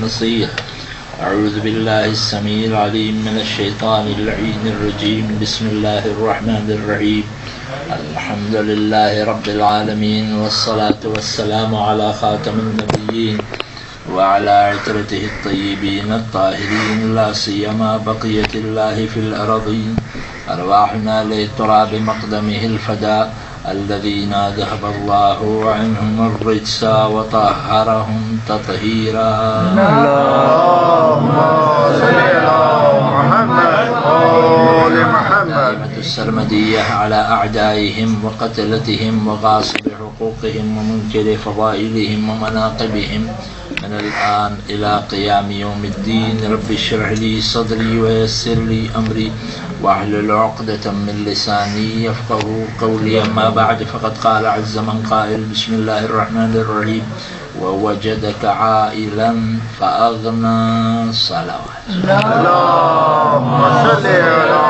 نصير. أعوذ بالله السميع العليم من الشيطان اللعين الرجيم. بسم الله الرحمن الرحيم. الحمد لله رب العالمين والصلاة والسلام على خاتم النبيين وعلى عترته الطيبين الطاهرين لا سيما بقية الله في الأرضين. أرواحنا لتراب مقدمه الفداء الذين ذهب الله عنهم الرجس وطهرهم تطهيرا. اللهم صل على محمد وآل محمد. دائمة السرمدية على أعدائهم وقتلتهم وغاصب حقوقهم ومنكر فضائلهم ومناقبهم من الآن إلى قيام يوم الدين. رب اشرح لي صدري ويسر لي أمري واحلل عقدة من لساني يفقهوا قولي. أما بعد فقد قال عز من قائل بسم الله الرحمن الرحيم ووجدك عائلا فأغنى. صلوات. اللهم صل على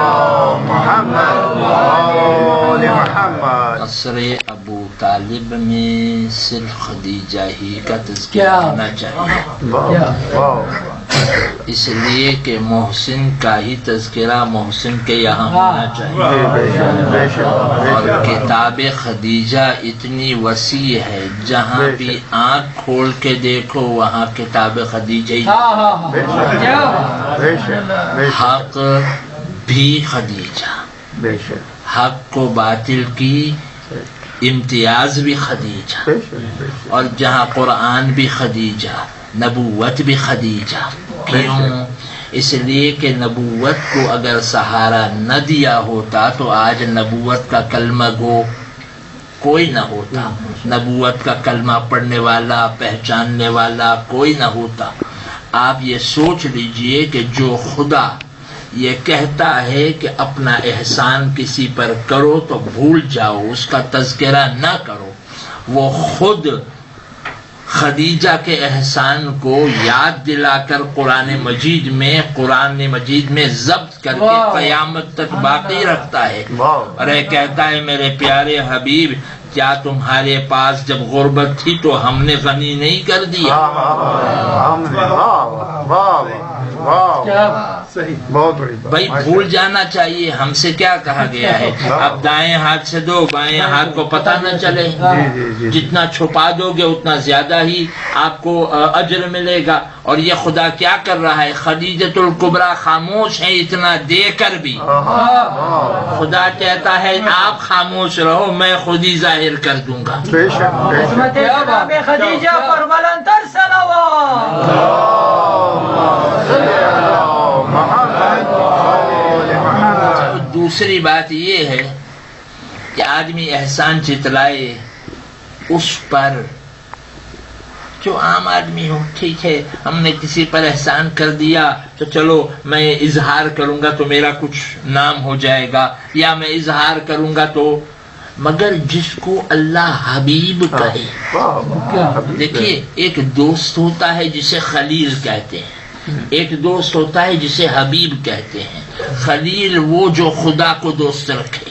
محمد وآل محمد. قصر ابو طالب میں صرف خدیجہ ہی کا تذکرہ ہونا چاہیے، اس لیے کہ محسن کا ہی تذکرہ محسن کے یہاں ہونا چاہیے. اور کتاب خدیجہ اتنی وسیع ہے، جہاں بھی آنکھ کھول کے دیکھو وہاں کتاب خدیجہ ہی. حق بھی خدیجہ، حق کو باطل کی امتیاز بھی خدیجہ، اور جہاں قرآن بھی خدیجہ، نبوت بھی خدیجہ. کیوں؟ اس لیے کہ نبوت کو اگر سہارا نہ دیا ہوتا تو آج نبوت کا کلمہ گو کوئی نہ ہوتا، نبوت کا کلمہ پڑھنے والا پہچاننے والا کوئی نہ ہوتا. آپ یہ سوچ لیجئے کہ جو خدا یہ کہتا ہے کہ اپنا احسان کسی پر کرو تو بھول جاؤ، اس کا تذکرہ نہ کرو، وہ خود خدیجہ کے احسان کو یاد دلا کر قرآن مجید میں ضبط کر کے قیامت تک باقی رکھتا ہے. اور یہ کہتا ہے میرے پیارے حبیب کیا تمہارے پاس جب غربت تھی تو ہم نے غنی نہیں کر دیا؟ بھائی بھول جانا چاہیے. ہم سے کیا کہا گیا ہے؟ اب دائیں ہاتھ سے دو، بائیں ہاتھ کو پتہ نہ چلے. جتنا چھپا دو گے اتنا زیادہ ہی آپ کو اجر ملے گا. اور یہ خدا کیا کر رہا ہے؟ خدیجۃ الکبریٰ خاموش ہے اتنا دے کر بھی. خدا کہتا ہے آپ خاموش رہو، میں خود ہی ظاہر کر دوں گا. خدیجہ پر بلندتر صلوات. دوسری بات یہ ہے کہ آدمی احسان جتلائے اس پر جو عام آدمی ہو. ٹھیک ہے ہم نے کسی پر احسان کر دیا تو چلو میں اظہار کروں گا تو میرا کچھ نام ہو جائے گا، یا میں اظہار کروں گا تو، مگر جس کو اللہ حبیب کہے. دیکھیے ایک دوست ہوتا ہے جسے خلیل کہتے ہیں، ایک دوست ہوتا ہے جسے حبیب کہتے ہیں. خلیل وہ جو خدا کو دوست رکھے،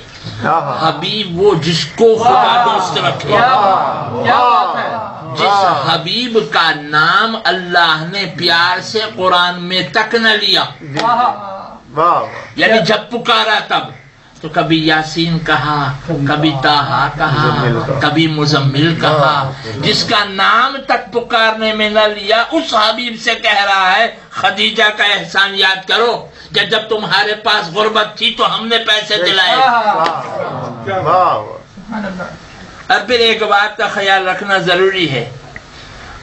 حبیب وہ جس کو خدا دوست رکھے. جس حبیب کا نام اللہ نے پیار سے قرآن میں تک نہ لیا، یعنی جب پکارا تب تو کبھی یاسین کہا، کبھی طٰہٰ کہا، کبھی مزمل کہا. جس کا نام تک پکارنے میں نہ لیا اس حبیب سے کہہ رہا ہے خدیجہ کا احسان یاد کرو کہ جب تمہارے پاس غربت تھی تو ہم نے پیسے دلائے. اب پھر ایک بات کا خیال رکھنا ضروری ہے،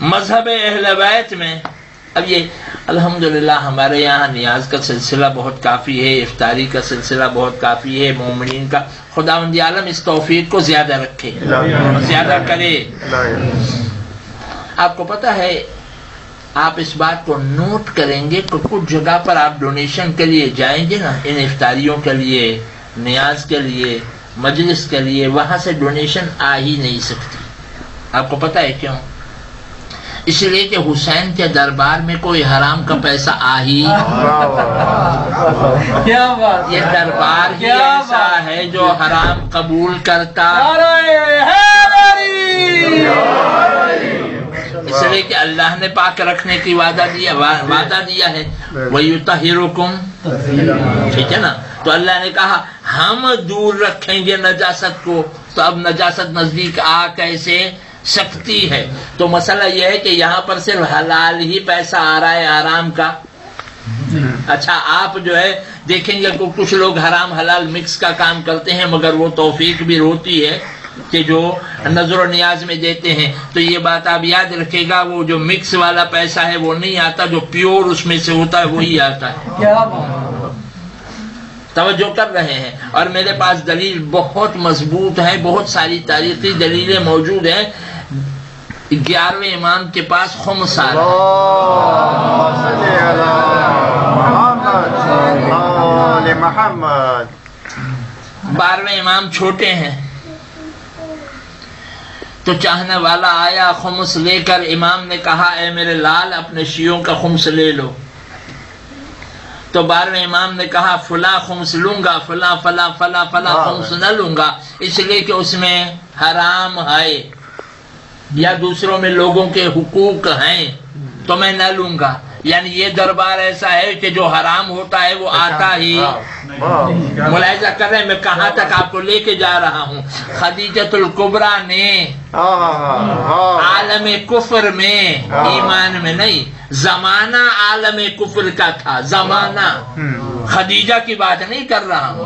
مذہب اہل بیت میں اب یہ الحمدللہ ہمارے یہاں نیاز کا سلسلہ بہت کافی ہے، افطاری کا سلسلہ بہت کافی ہے. مومنین کا خداوند عالم اس توفیق کو زیادہ رکھے، زیادہ کرے. آپ کو پتہ ہے، آپ اس بات کو نوٹ کریں گے کہ کچھ جگہ پر آپ ڈونیشن کے لیے جائیں گے نا، ان افطاریوں کے لیے، نیاز کے لیے، مجلس کے لیے، وہاں سے ڈونیشن آ ہی نہیں سکتی. آپ کو پتہ ہے کیوں؟ اس لیے کہ حسین کے دربار میں کوئی حرام کا پیسہ آ ہی، یہ دربار ہی ایسا ہے جو حرام قبول کرتا. اس لیے کہ اللہ نے پاک رکھنے کی وعدہ دیا ہے وَيُطَهِّرُكُمْ، ٹھیک ہے نا؟ تو اللہ نے کہا ہم دور رکھیں گے نجاست کو، تو اب نجاست نزدیک آ کیسے سکتی ہے؟ تو مسئلہ یہ ہے کہ یہاں پر صرف حلال ہی پیسہ آ رہا ہے حرام کا۔ اچھا آپ جو ہے دیکھیں گے کہ کچھ لوگ حرام حلال مکس کا کام کرتے ہیں، مگر وہ توفیق بھی ہوتی ہے کہ جو نظر و نیاز میں دیتے ہیں۔ تو یہ بات آپ یاد رکھے گا، وہ جو مکس والا پیسہ ہے وہ نہیں آتا، جو پیور اس میں سے ہوتا ہے وہی آتا ہے۔ توجہ کر رہے ہیں؟ اور میرے پاس دلیل بہت مضبوط ہے، بہت ساری تاریخی دلیلیں موجود ہیں۔ 11ویں امام کے پاس خمس آ رہا محمد، 12ویں امام چھوٹے ہیں، تو چاہنے والا آیا خمس لے کر، امام نے کہا اے میرے لال اپنے شیعوں کا خمس لے لو۔ تو 12ویں امام نے کہا فلاں خمس لوں گا، فلاں فلاں فلاں فلاں خمس نہ لوں گا، اس لیے کہ اس میں حرام ہے یا دوسروں میں لوگوں کے حقوق ہیں، تو میں نہ لوں گا۔ یعنی یہ دربار ایسا ہے کہ جو حرام ہوتا ہے وہ آتا ہی۔ ملاحظہ کر رہے ہیں میں کہاں تک آپ کو لے کے جا رہا ہوں؟ خدیجۃ الکبریٰ نے عالم کفر میں، ایمان میں نہیں، زمانہ عالم کفر کا تھا، زمانہ، خدیجہ کی بات نہیں کر رہا ہوں،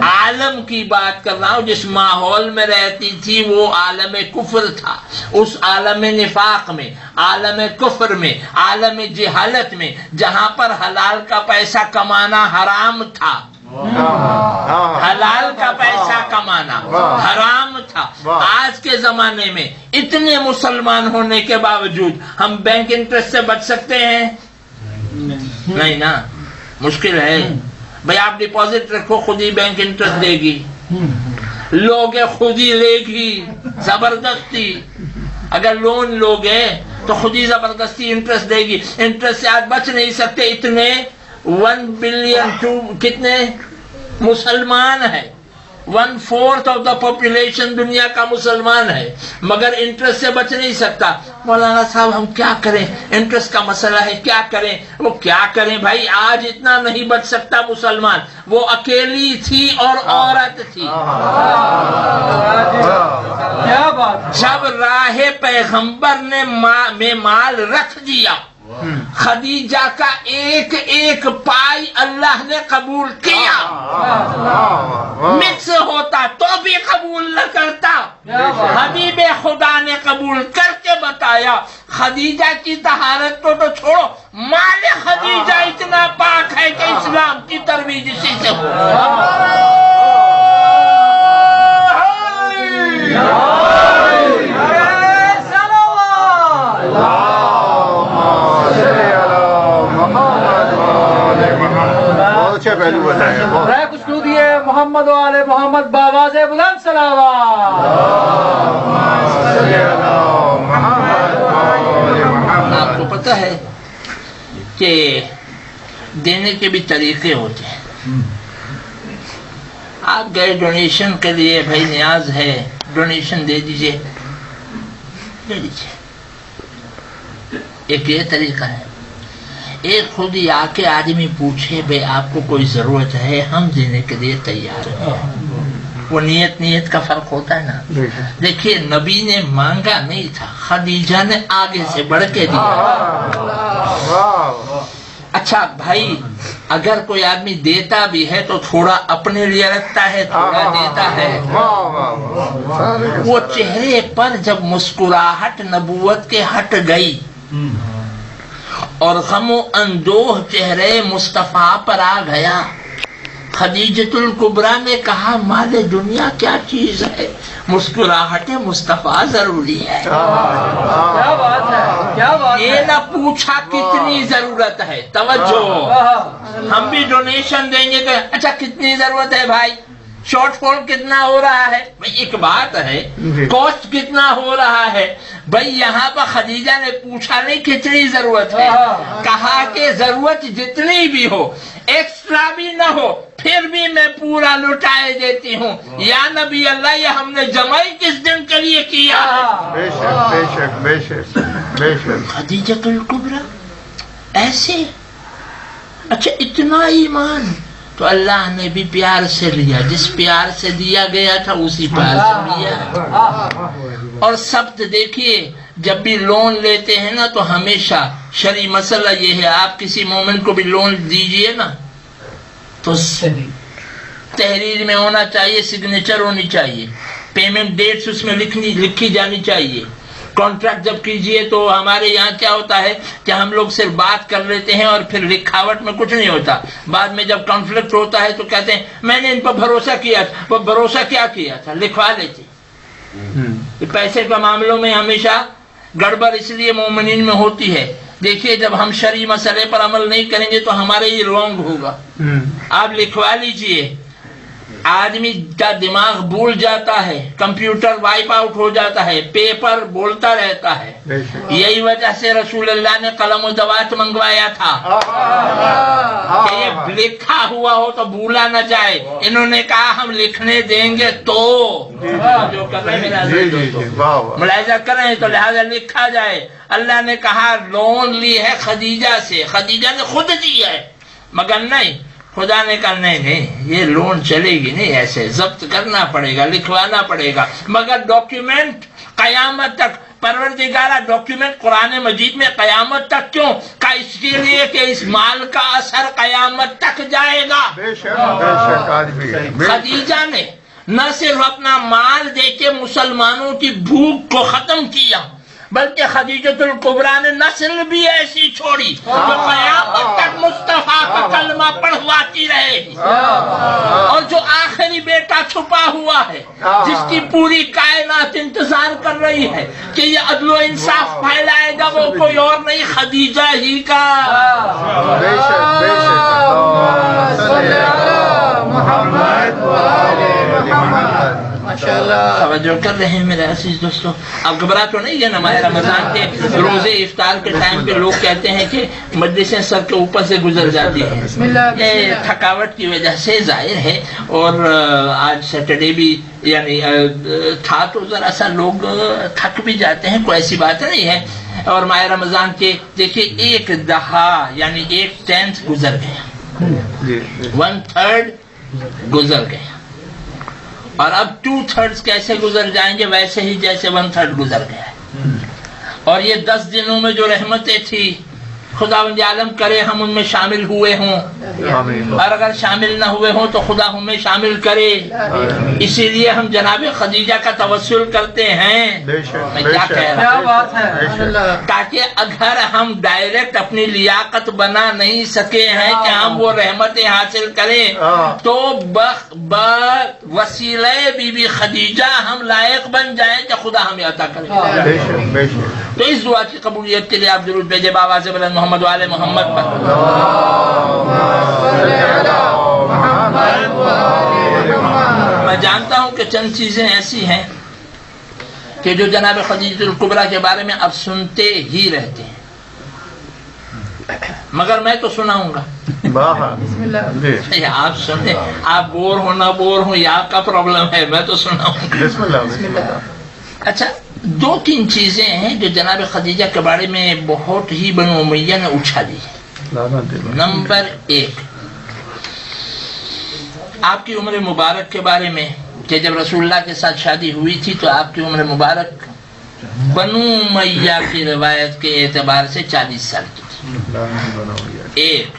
عالم کی بات کر رہا ہوں۔ جس ماحول میں رہتی تھی وہ عالم کفر تھا، اس عالم نفاق میں، عالم کفر میں، عالم جہالت میں، جہاں پر حلال کا پیسہ کمانا حرام تھا، حلال کا پیسہ کمانا حرام تھا۔ آج کے زمانے میں اتنے مسلمان ہونے کے باوجود ہم بینک انٹرسٹ سے بچ سکتے ہیں؟ نہیں نا، مشکل ہے۔ بھئی آپ ڈپازٹ رکھو، خود ہی بینک انٹرسٹ دے گی، لوگے خود ہی لے گی زبردستی۔ اگر لون لوگے تو خود ہی زبردستی انٹرسٹ دے گی۔ انٹرسٹ سے آج بچ نہیں سکتے، اتنے 1 بلین کتنے مسلمان ہے، 1/4 آف دا پاپولیشن دنیا کا مسلمان ہے، مگر انٹرسٹ سے بچ نہیں سکتا۔ مولانا صاحب ہم کیا کریں؟ انٹرسٹ کا مسئلہ ہے، کیا کریں؟ وہ کیا کریں بھائی، آج اتنا نہیں بچ سکتا مسلمان، وہ اکیلی تھی اور عورت تھی۔ جب راہ پیغمبر نے میں مال رکھ دیا، خدیجہ کا ایک ایک پائی اللہ نے قبول کیا، مکس ہوتا تو بھی قبول نہ کرتا، حبیب خدا نے قبول کر کے بتایا۔ خدیجہ کی طہارت کو تو چھوڑو، مال خدیجہ اتنا پاک ہے کہ اسلام کی ترویج اسی سے ہو۔ کچھ دو دیے محمد و آل محمد بآواز بلند صلوات۔ آپ کو پتہ ہے کہ دینے کے بھی طریقے ہوتے ہیں۔ آپ گئے ڈونیشن کے لیے، بھائی نیاز ہے ڈونیشن دے دیجئے، دے دیجئے۔ ایک یہ طریقہ ہے۔ ایک خود ہی آ کے آدمی پوچھے بھئی آپ کو کوئی ضرورت ہے، ہم دینے کے لیے تیار ہیں۔ وہ نیت کا فرق ہوتا ہے نا۔ دیکھیے نبی نے مانگا نہیں تھا، خدیجہ نے آگے سے بڑھ کے دیا۔ اچھا بھائی اگر کوئی آدمی دیتا بھی ہے تو تھوڑا اپنے لیے رکھتا ہے، تھوڑا دیتا ہے۔ وہ چہرے پر جب مسکراہٹ نبوت کے ہٹ گئی اور غم و اندوہ چہرے مصطفیٰ پر آ گیا، خدیجۃ الکبریٰ نے کہا مال دنیا کیا چیز ہے، مسکراہٹ مصطفیٰ ضروری ہے۔ کیا بات ہے، کیا بات ہے۔ یہ نہ پوچھا کتنی ضرورت ہے، توجہ، ہم بھی ڈونیشن دیں گے تو اچھا کتنی ضرورت ہے بھائی، شارٹ فال کتنا ہو رہا ہے، بھائی ایک بات ہے، کاسٹ کتنا ہو رہا ہے۔ بھائی یہاں پر خدیجہ نے پوچھا نہیں کتنی ضرورت ہے، کہا کہ ضرورت جتنی بھی ہو، ایک ایکسٹرا بھی نہ ہو پھر بھی میں پورا لٹائے دیتی ہوں. یا نبی اللہ یہ ہم نے جمع ہی کس دن کے لیے کیا ہے؟ بے شک بے شک بے شک بے شک. خدیجۃ الکبریٰ ایسے. اچھا اتنا ایمان تو اللہ نے بھی پیار سے لیا، جس پیار سے دیا گیا تھا اسی پیار سے لیا. اور سبت دیکھیے جب بھی لون لیتے ہیں نا تو ہمیشہ شرعی مسئلہ یہ ہے، آپ کسی مومن کو بھی لون دیجئے نا تو تحریر میں ہونا چاہیے، سگنیچر ہونی چاہیے، پیمنٹ ڈیٹس اس میں لکھی جانی چاہیے. کانٹریکٹ جب کیجئے تو ہمارے یہاں کیا ہوتا ہے کہ ہم لوگ صرف بات کر لیتے ہیں اور پھر لکھاوٹ میں کچھ نہیں ہوتا. بعد میں جب کانفلکٹ ہوتا ہے تو کہتے ہیں میں نے ان پر بھروسہ کیا تھا. وہ بھروسہ کیا کیا تھا؟ لکھوا لیتے. پیسے کے معاملوں میں ہمیشہ گڑبڑ اس لیے مومنین میں ہوتی ہے. دیکھیے جب ہم شرعی مسئلے پر عمل نہیں کریں گے تو ہمارے یہ رونگ ہوگا. آپ لکھوا لیجئے. آدمی کا دماغ بھول جاتا ہے، کمپیوٹر وائپ آؤٹ ہو جاتا ہے، پیپر بولتا رہتا ہے. یہی وجہ سے رسول اللہ نے قلم و دوات منگوایا تھا کہ یہ لکھا ہوا ہو تو بھولا نہ جائے. انہوں نے کہا ہم لکھنے دیں گے تو جو کر رہے ہیں ملاحظہ کریں تو لہذا لکھا جائے. اللہ نے کہا لون لی ہے خدیجہ سے، خدیجہ نے خود دی ہے، مگر نہیں خدا نے کہا نہیں یہ لون چلے گی نہیں، ایسے ضبط کرنا پڑے گا، لکھوانا پڑے گا. مگر ڈاکیومنٹ قیامت تک پروردگارہ ڈاکیومنٹ قرآن مجید میں قیامت تک کیوں؟ کہ اس کے لیے کہ اس مال کا اثر قیامت تک جائے گا. خدیجہ نے نہ صرف اپنا مال دے کے مسلمانوں کی بھوک کو ختم کیا بلکہ خدیجۃ الکبریٰ نے نسل بھی ایسی چھوڑی جو قیامت تک مصطفیٰ کا کلمہ پڑھواتی رہے گی. اور جو آخری بیٹا چھپا ہوا ہے جس کی پوری کائنات انتظار کر رہی ہے کہ یہ عدل و انصاف پھیلائے گا، وہ کوئی اور نہیں خدیجہ ہی کا. توجہ کر رہے ہیں میرے عزیز دوستو. اب گھبرا تو نہیں ہے نا؟ ماہ رمضان کے روزے افطار کے ٹائم پہ لوگ کہتے ہیں کہ مجلسیں سر کے اوپر سے گزر جاتی ہیں، یہ تھکاوٹ کی وجہ سے ظاہر ہے. اور آج سیٹرڈے بھی یعنی تھا تو ذرا سا لوگ تھک بھی جاتے ہیں، کوئی ایسی بات نہیں ہے. اور ماہ رمضان کے دیکھیے 1/10 یعنی 1/10 گزر گیا، 1/3 گزر گیا. اور اب 2/3 کیسے گزر جائیں گے؟ ویسے ہی جیسے 1/3 گزر گیا ہے. اور یہ 10 دنوں میں جو رحمتیں تھی خداوند عالم کرے ہم ان میں شامل ہوئے ہوں، اور اگر شامل نہ ہوئے ہوں تو خدا ہمیں شامل کرے. اسی لیے ہم جناب خدیجہ کا توسل کرتے ہیں. میں کیا کہہ رہا ہوں، تاکہ اگر ہم ڈائریکٹ اپنی لیاقت بنا نہیں سکے ہیں کہ ہم وہ رحمتیں حاصل کریں تو وسیلہ بی بی خدیجہ ہم لائق بن جائیں کہ خدا ہمیں عطا کرے. تو اس دعا کی قبولیت کے لیے آپ درود بھیجے بآواز بلند محمد و آل محمد پر. میں جانتا ہوں کہ چند چیزیں ایسی ہیں کہ جو جناب خدیجۃ الکبریٰ کے بارے میں اب سنتے ہی رہتے ہیں، مگر میں تو سناؤں گا. آپ سنیں، آپ بور ہو نہ بور ہو یہ آپ کا پرابلم ہے، میں تو سناؤں گا. اچھا 2-3 چیزیں ہیں جو جناب خدیجہ کے بارے میں بہت ہی بنو امیہ نے اچھالی. نمبر 1 آپ کی عمر مبارک کے بارے میں کہ جب رسول اللہ کے ساتھ شادی ہوئی تھی تو آپ کی عمر مبارک بنو امیہ کی روایت کے اعتبار سے 40 سال کی تھی. ایک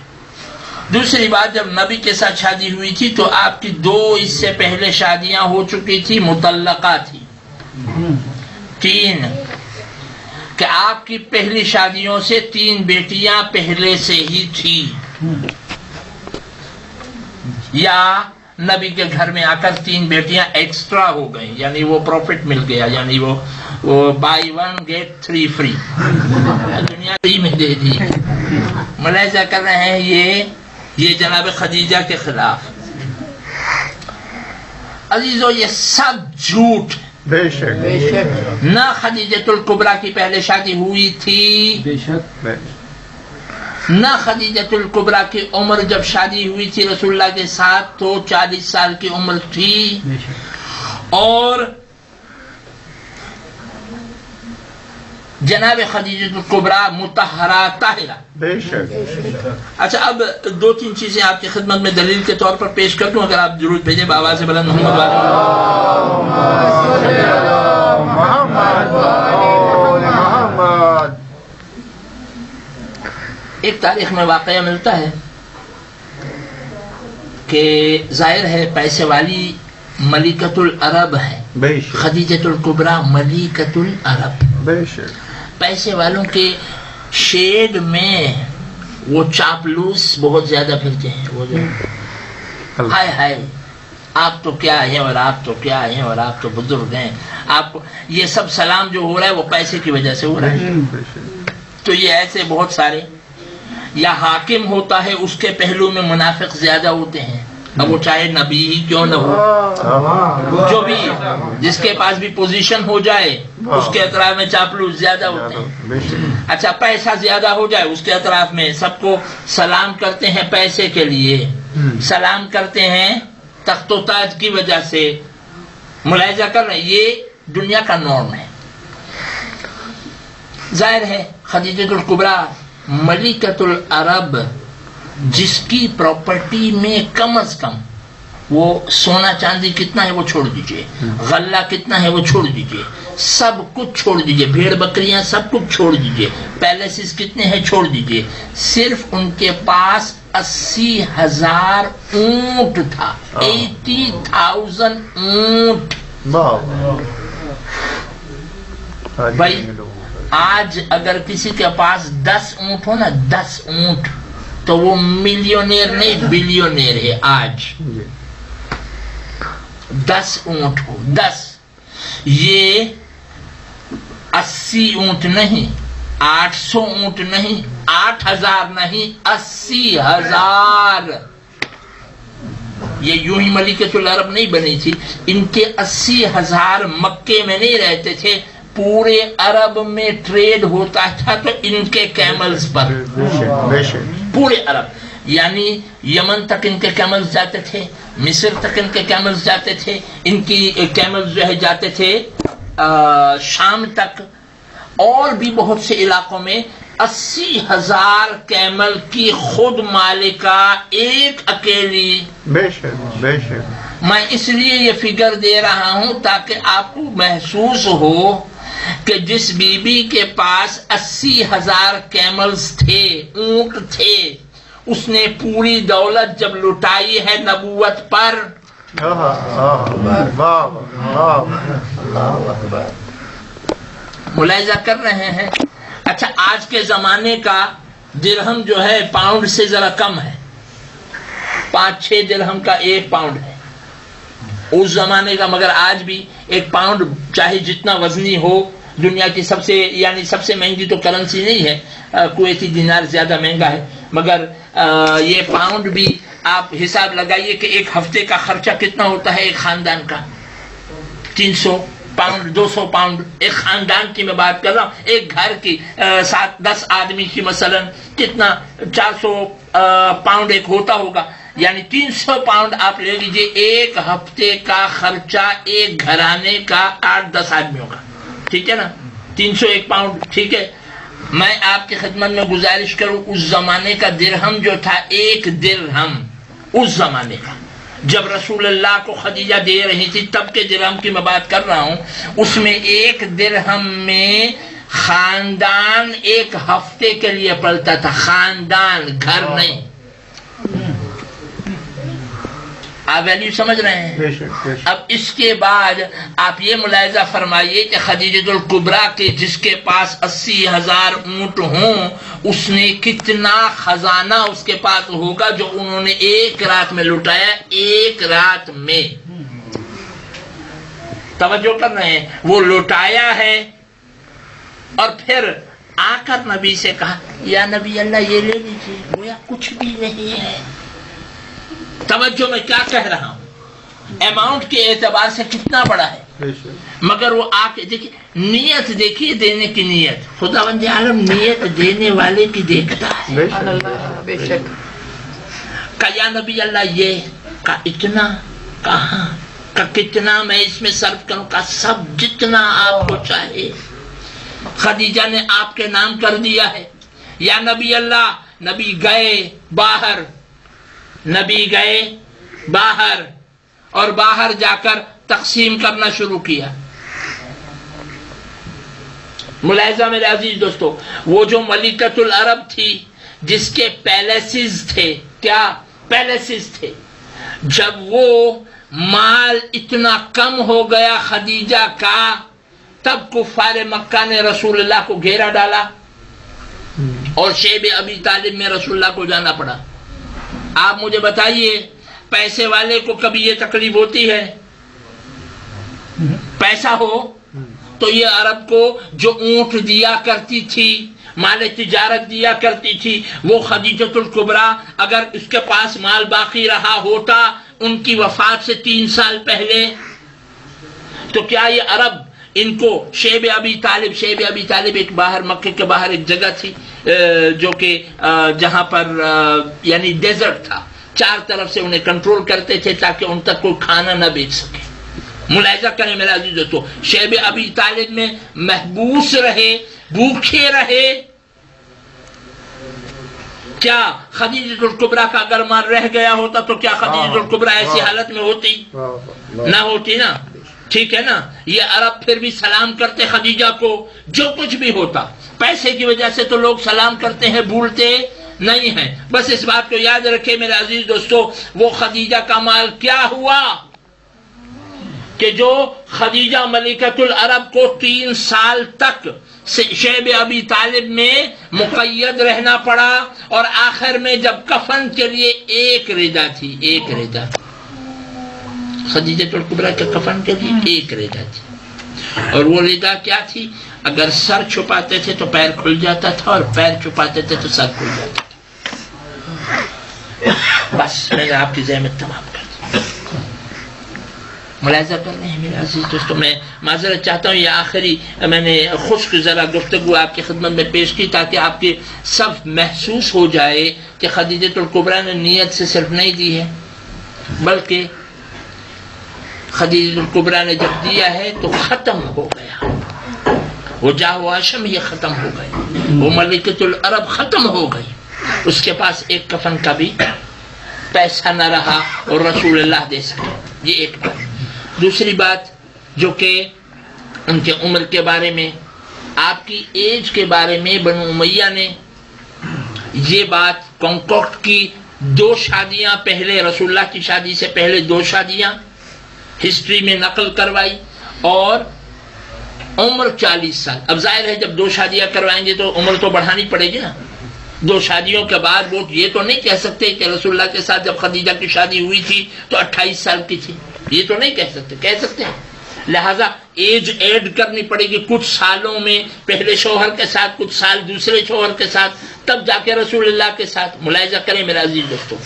دوسری بات، جب نبی کے ساتھ شادی ہوئی تھی تو آپ کی 2 اس سے پہلے شادیاں ہو چکی تھی، مطلقہ تھی. 3 کہ آپ کی پہلی شادیوں سے 3 بیٹیاں پہلے سے ہی تھی، یا نبی کے گھر میں آ کر 3 بیٹیاں ایکسٹرا ہو گئیں، یعنی وہ پروفٹ مل گیا، یعنی وہ بائی 1 get 3 فری دنیا فری میں دے دی. ملاحظہ کر رہے ہیں یہ جناب خدیجہ کے خلاف. عزیزو یہ سب جھوٹ. بے شک نہ خدیجۃ الکبریٰ کی پہلے شادی ہوئی تھی، نہ خدیجۃ الکبریٰ کی عمر جب شادی ہوئی تھی رسول اللہ کے ساتھ تو 40 سال کی عمر تھی، اور جناب خدیجۃ الکبریٰ مطہرہ طاہرہ. بے شک. اچھا اب 2-3 چیزیں آپ کی خدمت میں دلیل کے طور پر پیش کر دوں، اگر آپ ضرور بھیجیں بآواز بلند محمد والے. ایک تاریخ میں واقعہ ملتا ہے کہ ظاہر ہے پیسے والی ملکۃ العرب ہے خدیجۃ الکبریٰ، ملکۃ العرب. بے شک. پیسے والوں کے شیڈ میں وہ چاپلوس بہت زیادہ پھرتے ہیں. وہ جو ہائے ہائے آپ تو کیا ہیں اور آپ تو کیا ہیں اور آپ تو بزرگ ہیں، آپ کو یہ سب سلام جو ہو رہا ہے وہ پیسے کی وجہ سے ہو رہا ہے. تو یہ ایسے بہت سارے، یا حاکم ہوتا ہے اس کے پہلو میں منافق زیادہ ہوتے ہیں، اب وہ چاہے نبی ہی کیوں نہ ہو، جو بھی جس کے پاس بھی پوزیشن ہو جائے اس کے اطراف میں چاپلوس زیادہ ہوتے ہیں. اچھا پیسہ زیادہ ہو جائے اس کے اطراف میں سب کو سلام کرتے ہیں پیسے کے لیے، سلام کرتے ہیں تخت و تاج کی وجہ سے. ملاحظہ کر رہے ہیں یہ دنیا کا نارم ہے. ظاہر ہے خدیجۃ الکبریٰ ملکۃ العرب، جس کی پراپرٹی میں کم از کم وہ سونا چاندی کتنا ہے وہ چھوڑ دیجئے، غلہ کتنا ہے وہ چھوڑ دیجئے، سب کچھ چھوڑ دیجئے، بھیڑ بکریاں سب کچھ چھوڑ دیجئے، پیلیسز کتنے ہیں چھوڑ دیجئے، صرف ان کے پاس 80,000 اونٹ تھا. 80,000 اونٹ. بھائی آج اگر کسی کے پاس 10 اونٹ ہو نا، 10 اونٹ، تو وہ ملینئر نہیں بلینئر ہے. آج 10 اونٹ ہو، 10، یہ 80 اونٹ نہیں، 800 اونٹ نہیں، 8,000 نہیں، 80,000. یہ یوں ہی ملکۃ العرب نہیں بنی تھی، ان کے 80,000 مکے میں نہیں رہتے تھے، پورے عرب میں ٹریڈ ہوتا تھا تو ان کے کیملز پر، پورے عرب، یعنی یمن تک ان کے کیملز جاتے تھے، مصر تک ان کے کیملز جاتے تھے، ان کی کیملز جو ہے جاتے تھے شام تک، اور بھی بہت سے علاقوں میں. 80,000 کیمل کی خود مالکہ ایک اکیلی. بے شک بے شک. میں اس لیے یہ فگر دے رہا ہوں تاکہ آپ کو محسوس ہو کہ جس بی بی کے پاس 80,000 کیملز تھے، اونٹ تھے، اس نے پوری دولت جب لٹائی ہے نبوت پر. ملاحظہ کر رہے ہیں. اچھا آج کے زمانے کا درہم جو ہے پاؤنڈ سے ذرا کم ہے، 5-6 درہم کا 1 پاؤنڈ ہے اس زمانے کا. مگر آج بھی 1 پاؤنڈ چاہے جتنا وزنی ہو، دنیا کی سب سے مہنگی تو کرنسی نہیں ہے، کویتی دینار زیادہ مہنگا ہے، مگر یہ پاؤنڈ بھی آپ حساب لگائیے کہ ایک ہفتے کا خرچہ کتنا ہوتا ہے ایک خاندان کا. 300 پاؤنڈ، 200 پاؤنڈ، ایک خاندان کی میں بات کر رہا ہوں. ایک گھر کی 7-10 آدمی کی مثلا کتنا 400 پاؤنڈ ایک ہوتا ہوگا، یعنی 300 پاؤنڈ آپ لے لیجئے. ایک ہفتے کا خرچہ ایک گھرانے کا 8-10 آدمیوں کا، ٹھیک ہے نا. 301 پاؤنڈ، ٹھیک ہے. میں آپ کی خدمت میں گزارش کروں، اس زمانے کا درہم جو تھا، ایک درہم اس زمانے کا جب رسول اللہ کو خدیجہ دے رہی تھی تب کے درہم کی میں بات کر رہا ہوں، اس میں ایک درہم میں خاندان ایک ہفتے کے لیے پلتا تھا. خاندان، گھر نہیں. آپ ویلیو سمجھ رہے ہیں؟ اب اس کے بعد آپ یہ ملاحظہ فرمائیے کہ خدیجۃ الکبریٰ کے جس کے پاس 80,000 اونٹ ہوں، اس نے کتنا خزانہ اس کے پاس ہوگا جو انہوں نے ایک رات میں لٹایا. ایک رات میں، توجہ کر رہے ہیں، وہ لٹایا ہے. اور پھر آ کر نبی سے کہا یا نبی اللہ یہ لے لیجیے، گویا کچھ بھی نہیں ہے. توجہ میں کیا کہہ رہا ہوں، اماؤنٹ کے اعتبار سے کتنا بڑا ہے. مگر وہ آ کے دیکھیے نیت، دیکھیے دینے کی نیت، خداوند عالم نیت دینے والے کی دیکھتا ہے. بے شک. کہ یا نبی اللہ یہ کا اتنا کہاں کا کتنا میں اس میں صرف کروں، کا سب جتنا آپ کو چاہے. خدیجہ نے آپ کے نام کر دیا ہے. یا نبی اللہ، نبی گئے باہر، نبی گئے باہر اور باہر جا کر تقسیم کرنا شروع کیا. ملاحظہ میرے عزیز دوستو، وہ جو ملکۃ العرب تھی جس کے پیلیسز تھے، کیا پیلیسز تھے، جب وہ مال اتنا کم ہو گیا خدیجہ کا، تب کفار مکہ نے رسول اللہ کو گھیرا ڈالا اور شیب ابی طالب میں رسول اللہ کو جانا پڑا. آپ مجھے بتائیے پیسے والے کو کبھی یہ تکلیف ہوتی ہے؟ پیسہ ہو تو یہ عرب کو جو اونٹ دیا کرتی تھی، مال تجارت دیا کرتی تھی، وہ خدیجۃ الکبریٰ اگر اس کے پاس مال باقی رہا ہوتا ان کی وفات سے 3 سال پہلے، تو کیا یہ عرب ان کو شیب ابی طالب ایک باہر مکے کے باہر ایک جگہ تھی جو کہ جہاں پر یعنی ڈیزرٹ تھا، 4 طرف سے انہیں کنٹرول کرتے تھے تاکہ ان تک کوئی کھانا نہ بیچ سکے. ملاحظہ کریں میرے عزیز دوستو، شیب ابی طالب میں محبوس رہے، بھوکے رہے. کیا خدیجۃ الکبریٰ کا اگر مال رہ گیا ہوتا تو کیا خدیجۃ الکبریٰ ایسی حالت میں ہوتی؟ نہ ہوتی نا. ٹھیک ہے نا. یہ عرب پھر بھی سلام کرتے خدیجہ کو، جو کچھ بھی ہوتا. پیسے کی وجہ سے تو لوگ سلام کرتے ہیں، بھولتے نہیں ہیں. بس اس بات کو یاد رکھے میرے عزیز دوستو، وہ خدیجہ کا مال کیا ہوا کہ جو خدیجہ ملکۃ العرب کو 3 سال تک شیب ابی طالب میں مقید رہنا پڑا، اور آخر میں جب کفن کے لیے ایک رضا تھی، ایک رضا خدیجۃ الکبریٰ کے کفن کے لیے ایک رضا تھی. اور وہ رضا کیا تھی؟ اگر سر چھپاتے تھے تو پیر کھل جاتا تھا، اور پیر چھپاتے تھے تو سر کھل جاتا تھا. بس میں نے آپ کی زحمت تمام کر دی. ملاحظہ کر رہے ہیں میرے عزیز دوستو، میں معذرت چاہتا ہوں، یہ آخری میں نے خشک ذرا گفتگو آپ کی خدمت میں پیش کی تاکہ آپ کے سب محسوس ہو جائے کہ خدیجۃ الکبریٰ نے نیت سے صرف نہیں دی ہے، بلکہ خدیجۃ الکبریٰ نے جب دیا ہے تو ختم ہو گیا. وہ جاہ و ہاشم یہ ختم ہو گئی، وہ ملکۃ العرب ختم ہو گئی. اس کے پاس ایک کفن کا بھی پیسہ نہ رہا اور رسول اللہ دے سکے. یہ ایک بات. دوسری بات جو کہ ان کے عمر کے بارے میں، آپ کی ایج کے بارے میں بنو امیہ نے یہ بات کانکوکٹ کی. 2 شادیاں پہلے، رسول اللہ کی شادی سے پہلے 2 شادیاں ہسٹری میں نقل کروائی، اور عمر 40 سال. اب ظاہر ہے جب 2 شادیاں کروائیں گے تو عمر تو بڑھانی پڑے گی نا. 2 شادیوں کے بعد وہ یہ تو نہیں کہہ سکتے کہ رسول اللہ کے ساتھ جب خدیجہ کی شادی ہوئی تھی تو 28 سال کی تھی. یہ تو نہیں کہہ سکتے. کہہ سکتے ہیں. لہذا ایج ایڈ کرنی پڑے گی کچھ سالوں میں، پہلے شوہر کے ساتھ، کچھ سال دوسرے شوہر کے ساتھ، تب جا کے رسول اللہ کے ساتھ. ملاحظہ کریں میرے عزیز دوستو.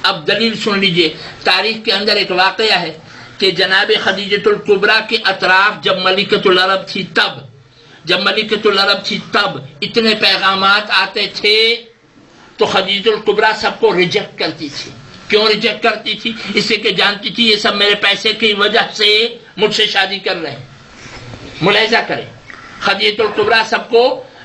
اب دلیل سن لیجئے. تاریخ کے اندر ایک واقعہ ہے کہ جناب خدیجۃ الکبریٰ کے اطراف جب ملکۃ العرب تھی تب اتنے پیغامات آتے تھے تو خدیجۃ الکبریٰ سب کو ریجیکٹ کرتی تھی. کیوں ریجیکٹ کرتی تھی؟ اس لیے کہ جانتی تھی یہ سب میرے پیسے کی وجہ سے مجھ سے شادی کر رہے ہیں. ملاحظہ کریں، خدیجۃ الکبریٰ سب کو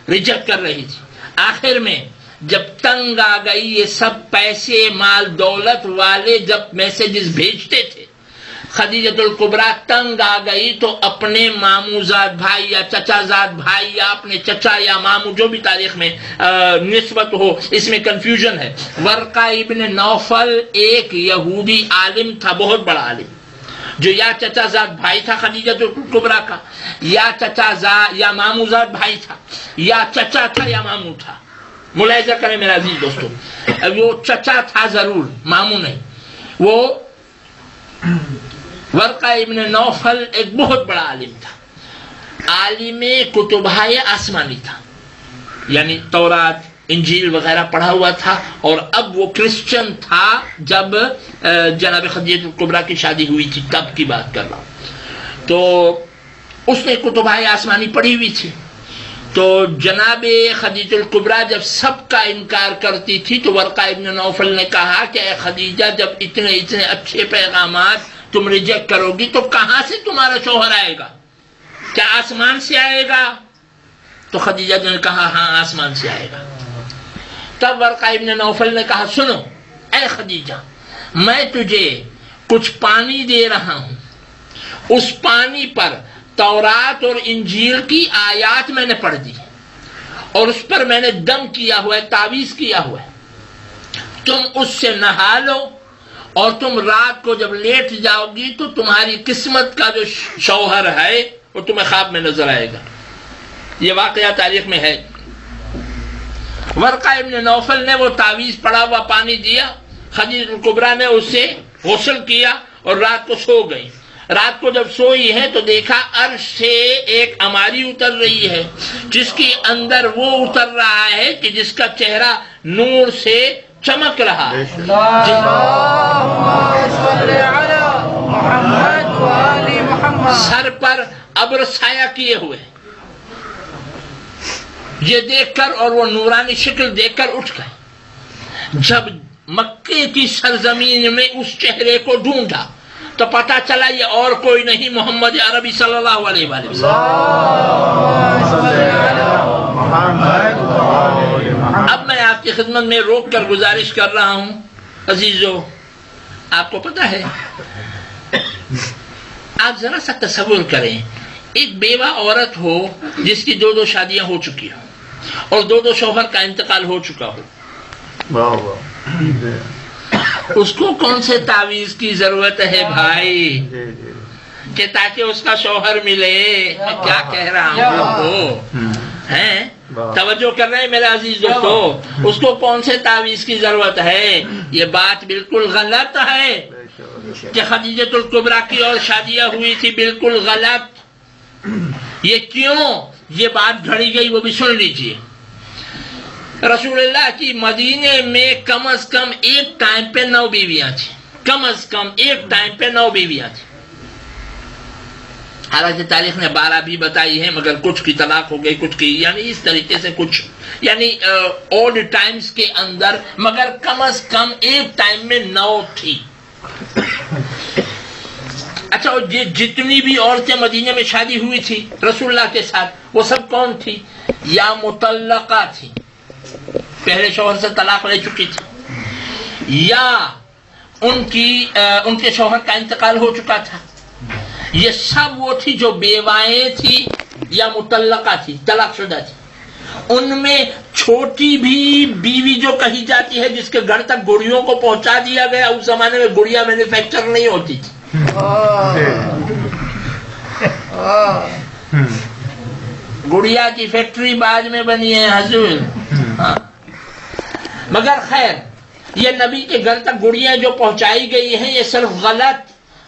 ریجیکٹ کر رہی تھی. آخر میں جب تنگ آ گئی، یہ سب پیسے مال دولت والے جب میسیجز بھیجتے تھے، خدیجۃ الکبریٰ تنگ آ گئی تو اپنے ماموزاد بھائی یا چچا زاد بھائی یا اپنے چچا یا مامو، جو بھی تاریخ میں نسبت ہو، اس میں کنفیوژن ہے. ورقہ ابن نوفل ایک یہودی عالم تھا، بہت بڑا عالم، جو یا چچا زاد بھائی تھا خدیجۃ الکبریٰ کا، یا چچا زاد یا مامو زاد بھائی تھا، یا چچا تھا یا مامو تھا. ملاحظہ کریں میرا عزیز دوستو، وہ چچا تھا ضرور، مامو نہیں. وہ ورقہ ابن نوفل ایک بہت بڑا عالم تھا، عالم کتبہ آسمانی تھا، یعنی تورات انجیل وغیرہ پڑھا ہوا تھا، اور اب وہ کرسچن تھا جب جناب خدیجۃ الکبریٰ کی شادی ہوئی تھی، تب کی بات کر رہا ہوں. تو اس نے کتبۂ آسمانی پڑھی ہوئی تھی. تو جناب خدیجہ الکبریٰ جب سب کا انکار کرتی تھی تو ورقہ ابن نوفل نے کہا کہ اے خدیجہ جب اتنے اچھے پیغامات تم ریجیکٹ کرو گی تو کہاں سے تمہارا شوہر آئے گا؟ کیا آسمان سے آئے گا؟ تو خدیجہ نے کہا ہاں آسمان سے آئے گا. تب ورقہ ابن نوفل نے کہا سنو اے خدیجہ، میں تجھے کچھ پانی دے رہا ہوں، اس پانی پر تورات اور انجیل کی آیات میں نے پڑھ دی اور اس پر میں نے دم کیا ہوا ہے، تعویذ کیا ہوا ہے. تم اس سے نہا لو اور تم رات کو جب لیٹ جاؤ گی تو تمہاری قسمت کا جو شوہر ہے وہ تمہیں خواب میں نظر آئے گا. یہ واقعہ تاریخ میں ہے. ورقہ ابن نوفل نے وہ تعویذ پڑا ہوا پانی دیا، خدیجہ الکبریٰ نے اس سے غسل کیا اور رات کو سو گئی. رات کو جب سوئی ہے تو دیکھا عرش سے ایک اماری اتر رہی ہے جس کے اندر وہ اتر رہا ہے کہ جس کا چہرہ نور سے چمک رہا ہے. سر پر ابر سایہ کیے ہوئے. یہ دیکھ کر اور وہ نورانی شکل دیکھ کر اٹھ گئے. جب مکے کی سرزمین میں اس چہرے کو ڈھونڈا تو پتہ چلا یہ اور کوئی نہیں محمد عربی صلی اللہ علیہ وسلم. اب میں آپ کی خدمت میں روک کر گزارش کر رہا ہوں عزیزو، آپ کو پتہ ہے، آپ ذرا سا تصور کریں ایک بیوہ عورت ہو جس کی 2 شادیاں ہو چکی ہوں اور 2 شوہر کا انتقال ہو چکا ہو. اس کو کون سے تعویذ کی ضرورت ہے بھائی کہ تاکہ اس کا شوہر ملے؟ میں کیا کہہ رہا ہوں آپ کو، توجہ کر رہے ہیں میرے عزیز دوستو؟ اس کو کون سے تعویذ کی ضرورت ہے؟ یہ بات بالکل غلط ہے کہ خدیجہ الکبریٰ کی اور شادیاں ہوئی تھی، بالکل غلط. یہ کیوں یہ بات گھڑی گئی وہ بھی سن لیجئے. رسول اللہ کی مدینے میں کم از کم ایک ٹائم پہ 9 بیویاں تھیں، کم از کم ایک ٹائم پہ 9 بیویاں تھیں. حالانکہ تاریخ نے 12 بھی بتائی ہے مگر کچھ کی طلاق ہو گئی، کچھ کی، یعنی اس طریقے سے کچھ، یعنی اولڈ ٹائمز کے اندر، مگر کم از کم ایک ٹائم میں 9 تھی. اچھا، یہ جتنی بھی عورتیں مدینے میں شادی ہوئی تھی رسول اللہ کے ساتھ وہ سب کون تھی؟ یا مطلقہ تھی، پہلے شوہر سے طلاق لے چکی تھی، یا ان کے شوہر کا انتقال ہو چکا تھا. یہ سب وہ تھی جو بیوائیں تھی یا مطلقہ تھی، طلاق شدہ تھی. ان میں چھوٹی بھی بیوی جو کہی جاتی ہے جس کے گھر تک گڑیوں کو پہنچا دیا گیا، اس زمانے میں گڑیا مینوفیکچر نہیں ہوتی تھی. گڑیا کی فیکٹری بعد میں بنی ہے حضور. مگر خیر، یہ نبی کے گھر تک گڑیاں جو پہنچائی گئی ہیں یہ صرف غلط.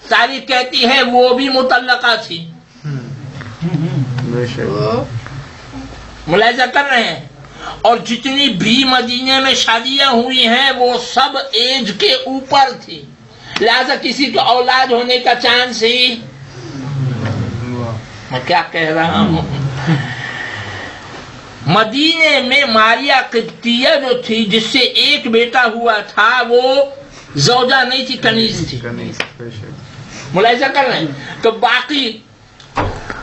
تاریخ کہتی ہے وہ بھی مطلقہ تھی. ملاحظہ کر رہے ہیں. اور جتنی بھی مدینے میں شادیاں ہوئی ہیں وہ سب ایج کے اوپر تھی، لہذا کسی کو اولاد ہونے کا چانس ہی. میں کیا کہہ رہا ہوں؟ مدینے میں ماریا قبطیہ جو تھی جس سے ایک بیٹا ہوا تھا وہ زوجہ نہیں تھی، کنیز تھی. ملاحظہ کر رہے ہیں. تو باقی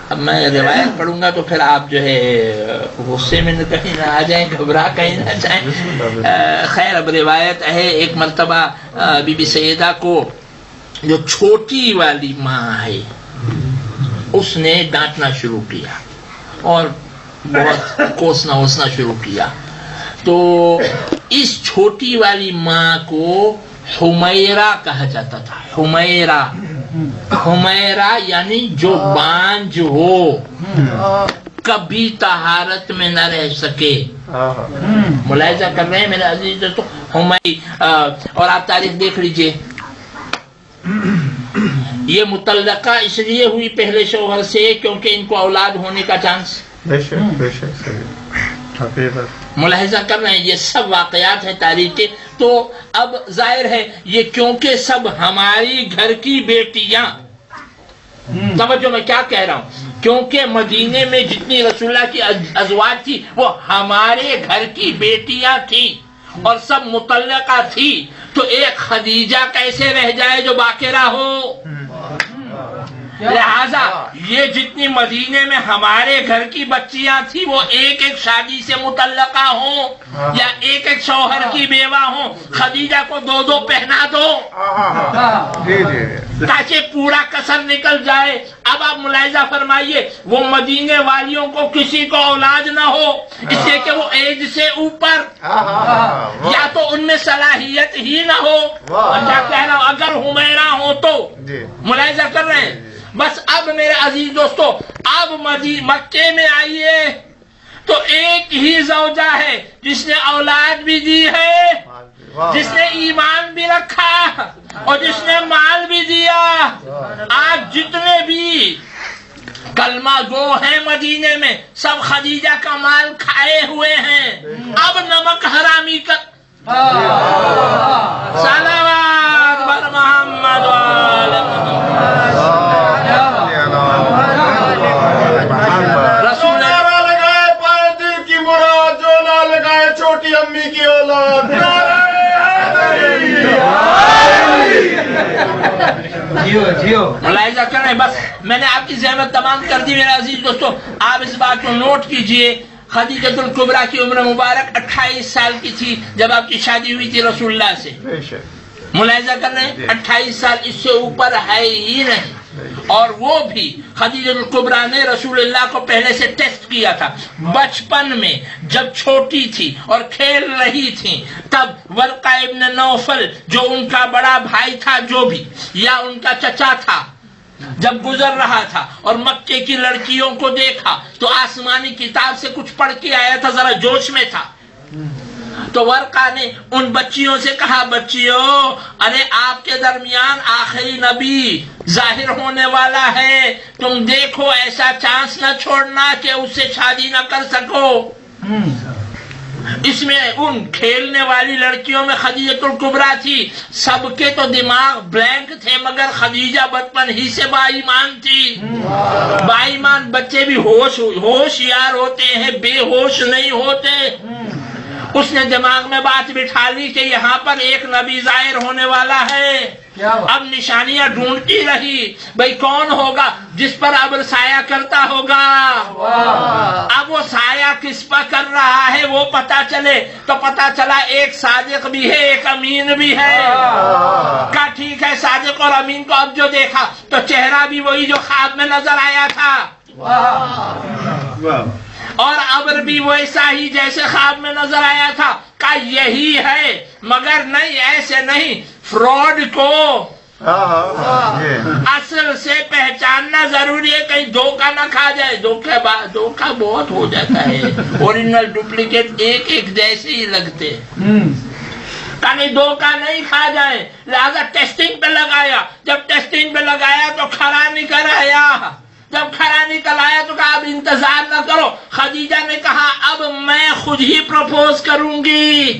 اب میں روایت پڑھوں گا تو پھر آپ جو ہے غصے میں کہیں نہ آ جائیں، گھبرا کہیں نہ جائیں. خیر، اب روایت ہے ایک مرتبہ بی بی سیدہ کو جو چھوٹی والی ماں ہے اس نے ڈانٹنا شروع کیا اور بہت کوسنا وسنا شروع کیا. تو اس چھوٹی والی ماں کو حمیرہ کہا جاتا تھا. حمیرہ، حمیرہ یعنی جو بانجھ ہو، کبھی طہارت میں نہ رہ سکے. ملاحظہ کر رہے ہیں میرے عزیز دوستو؟ اور آپ تاریخ دیکھ لیجئے، یہ مطلقہ اس لیے ہوئی پہلے شوہر سے کیونکہ ان کو اولاد ہونے کا چانس. ملاحظہ کر رہے ہیں، یہ سب واقعات ہیں تاریخ کے. تو اب ظاہر ہے یہ کیونکہ سب ہماری گھر کی بیٹیاں توجہ میں کیا کہہ رہا ہوں، کیونکہ مدینے میں جتنی رسول اللہ کی ازواج تھی وہ ہمارے گھر کی بیٹیاں تھیں اور سب مطلقہ تھی، تو ایک خدیجہ کیسے رہ جائے جو باقرہ ہو؟ لہذا یہ جتنی مدینے میں ہمارے گھر کی بچیاں تھی وہ ایک ایک شادی سے متعلقہ ہوں یا ایک ایک شوہر کی بیوہ ہوں، خدیجہ کو دو دو پہنا دو تاکہ پورا کسر نکل جائے۔ اب آپ ملاحظہ فرمائیے، وہ مدینے والیوں کو کسی کو اولاد نہ ہو اس لیے کہ وہ ایج سے اوپر، یا تو ان میں صلاحیت ہی نہ ہو، کیا کہہ رہا ہوں، اگر حمیرہ ہو تو ملاحظہ کر رہے ہیں۔ بس اب میرے عزیز دوستو، اب مکے میں آئیے تو ایک ہی زوجہ ہے جس نے اولاد بھی دی ہے، جس نے ایمان بھی رکھا اور جس نے مال بھی دیا۔ آج جتنے بھی کلمہ گو ہیں مدینے میں سب خدیجہ کا مال کھائے ہوئے ہیں۔ اب نمک حرامی کا صلوات بر محمد وآل محمد۔ رسول لگائے پائے دل کی مراد، جو نہ لگائے چھوٹی امی کی اولاد۔ ملاحظہ کریں، بس میں نے آپ کی زحمت تمام کر دی میرے عزیز دوستو۔ آپ اس بات کو نوٹ کیجئے، خدیجۃ الکبریٰ کی عمر مبارک 28 سال کی تھی جب آپ کی شادی ہوئی تھی رسول اللہ سے۔ ملاحظہ کر رہے ہیں، 28 سال اس سے اوپر ہے ہی نہیں۔ اور وہ بھی خدیجہ الکبریٰ نے رسول اللہ کو پہلے سے ٹیسٹ کیا تھا۔ بچپن میں جب چھوٹی تھی اور کھیل رہی تھی تب ورقہ ابن نوفل جو ان کا بڑا بھائی تھا، جو بھی یا ان کا چچا تھا، جب گزر رہا تھا اور مکے کی لڑکیوں کو دیکھا تو آسمانی کتاب سے کچھ پڑھ کے آیا تھا، ذرا جوش میں تھا، تو ورقہ نے ان بچیوں سے کہا، بچیوں ارے آپ کے درمیان آخری نبی ظاہر ہونے والا ہے، تم دیکھو ایسا چانس نہ چھوڑنا کہ اس سے شادی نہ کر سکو۔ اس میں ان کھیلنے والی لڑکیوں میں خدیجہ الکبریٰ تھی، سب کے تو دماغ بلینک تھے مگر خدیجہ بچپن ہی سے با ایمان تھی۔ با ایمان بچے بھی ہوشیار ہوتے ہیں، بے ہوش نہیں ہوتے۔ اس نے دماغ میں بات بٹھا لی کہ یہاں پر ایک نبی ظاہر ہونے والا ہے۔ اب نشانیاں ڈھونڈتی رہی، بھئی کون ہوگا جس پر اب سایہ کرتا ہوگا۔ اب وہ سایہ کس پر کر رہا ہے وہ پتا چلے، تو پتا چلا ایک صادق بھی ہے ایک امین بھی ہے۔ کہا ٹھیک ہے، صادق اور امین کو اب جو دیکھا تو چہرہ بھی وہی جو خواب میں نظر آیا تھا، اور ابر بھی ویسا ہی جیسے خواب میں نظر آیا تھا۔ کہا یہی ہے، مگر نہیں، ایسے نہیں، فراڈ کو اصل سے پہچاننا ضروری ہے، کہیں دھوکہ نہ کھا جائے۔ دھوکہ بہت ہو جاتا ہے، اوریجنل ڈپلیکیٹ ایک ایک جیسے ہی لگتے، کہیں دھوکہ نہیں کھا جائے، لہذا ٹیسٹنگ پہ لگایا۔ جب ٹیسٹنگ پہ لگایا تو کھرا نکل آیا، جب کھرا نکل آیا تو کہا اب انتظار نہ کرو۔ خدیجہ نے کہا اب میں خود ہی پروپوز کروں گی۔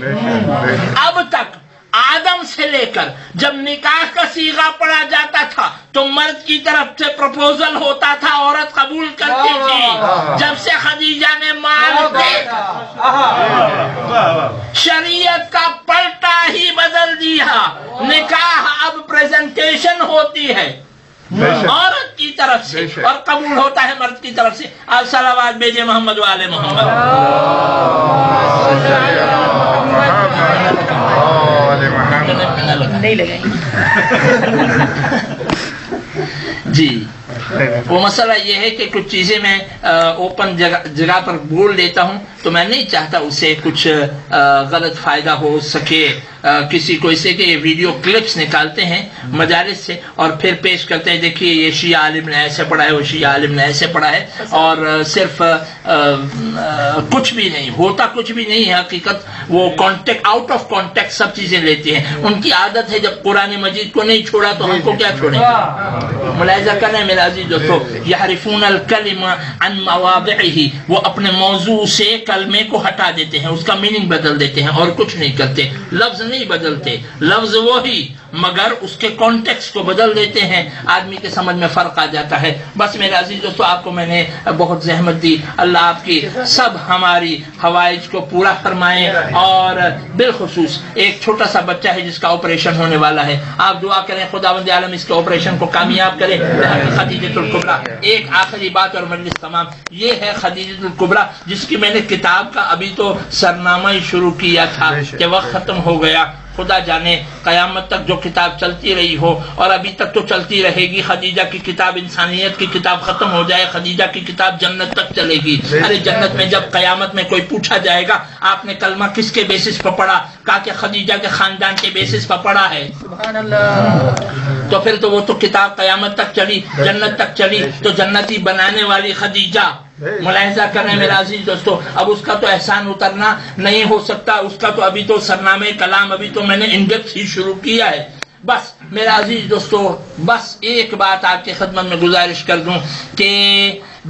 اب تک آدم سے لے کر جب نکاح کا صیغہ پڑا جاتا تھا تو مرد کی طرف سے پروپوزل ہوتا تھا، عورت قبول کرتی تھی۔ جب سے خدیجہ نے مال دیکھا، شریعت کا پلٹا ہی بدل دیا۔ نکاح اب پریزنٹیشن ہوتی ہے عورت کی طرف سے اور قبول ہوتا ہے مرد کی طرف سے۔ آپ صلوات بھیجے محمد والے محمد۔ نہیں لگائیں جی۔ وہ مسئلہ یہ ہے کہ کچھ چیزیں میں اوپن جگہ پر بول دیتا ہوں تو میں نہیں چاہتا اس سے کچھ غلط فائدہ ہو سکے کسی کو، اسے کہ یہ ویڈیو کلپس نکالتے ہیں مجالس سے اور پھر پیش کرتے ہیں، دیکھیے یہ شیعہ عالم نے ایسے پڑھا ہے، وہ شیعہ عالم نے ایسے پڑھا ہے، اور صرف کچھ بھی نہیں ہوتا، کچھ بھی نہیں ہے حقیقت۔ وہ کانٹیکٹ، آؤٹ آف کانٹیکٹ سب چیزیں لیتے ہیں۔ ان کی عادت ہے جب قرآن مجید کو نہیں چھوڑا تو ہم کو کیا چھوڑیں گے؟ ملاحظہ کریں میرے عزیز دوستو، یحرفون الکلم عن مواضعہ، وہ اپنے موضوع سے کلمے کو ہٹا دیتے ہیں، اس کا میننگ بدل دیتے ہیں اور کچھ نہیں کرتے، لفظ نہیں بدلتے، لفظ وہی مگر اس کے کانٹیکسٹ کو بدل دیتے ہیں، آدمی کے سمجھ میں فرق آ جاتا ہے۔ بس میرے عزیز دوستو، آپ کو میں نے بہت زحمت دی، اللہ آپ کی سب ہماری حوائج کو پورا فرمائے، اور بالخصوص ایک چھوٹا سا بچہ ہے جس کا آپریشن ہونے والا ہے، آپ دعا کریں خداوند عالم اس کے آپریشن کو کامیاب کرے۔ خدیجۃ الکبریٰ، ایک آخری بات اور مجلس تمام، یہ ہے خدیجۃ الکبریٰ جس کی میں نے کتاب کا ابھی تو سرنامہ ہی شروع کیا تھا کہ وقت ختم ہو گیا، خدا جانے قیامت تک جو کتاب چلتی رہی ہو، اور ابھی تک تو چلتی رہے گی۔ خدیجہ کی کتاب، انسانیت کی کتاب ختم ہو جائے، خدیجہ کی کتاب جنت تک چلے گی۔ ارے جنت میں جب قیامت میں کوئی پوچھا جائے گا آپ نے کلمہ کس کے بیسس پر پڑھا، کہا کہ خدیجہ کے خاندان کے بیسس پر پڑھا ہے، سبحان اللہ، تو پھر تو وہ تو کتاب قیامت تک چلی، جنت تک چلی، تو جنتی بنانے والی خدیجہ، ملاحظہ کریں میرا عزیز دوستو، اب اس کا تو احسان اترنا نہیں ہو سکتا، اس کا تو ابھی تو سرنامے کلام ابھی تو میں نے انڈیکس ہی شروع کیا ہے۔ بس میرا عزیز دوستو، بس ایک بات آپ کی خدمت میں گزارش کر دوں کہ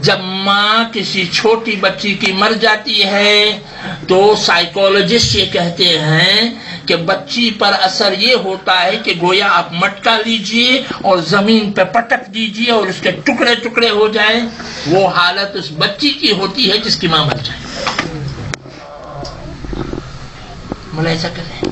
جب ماں کسی چھوٹی بچی کی مر جاتی ہے تو سائیکولوجسٹ یہ کہتے ہیں کہ بچی پر اثر یہ ہوتا ہے کہ گویا آپ مٹکا لیجئے اور زمین پہ پٹک دیجئے اور اس کے ٹکڑے ٹکڑے ہو جائیں، وہ حالت اس بچی کی ہوتی ہے جس کی ماں مر جائے۔ ملاحظہ کریں،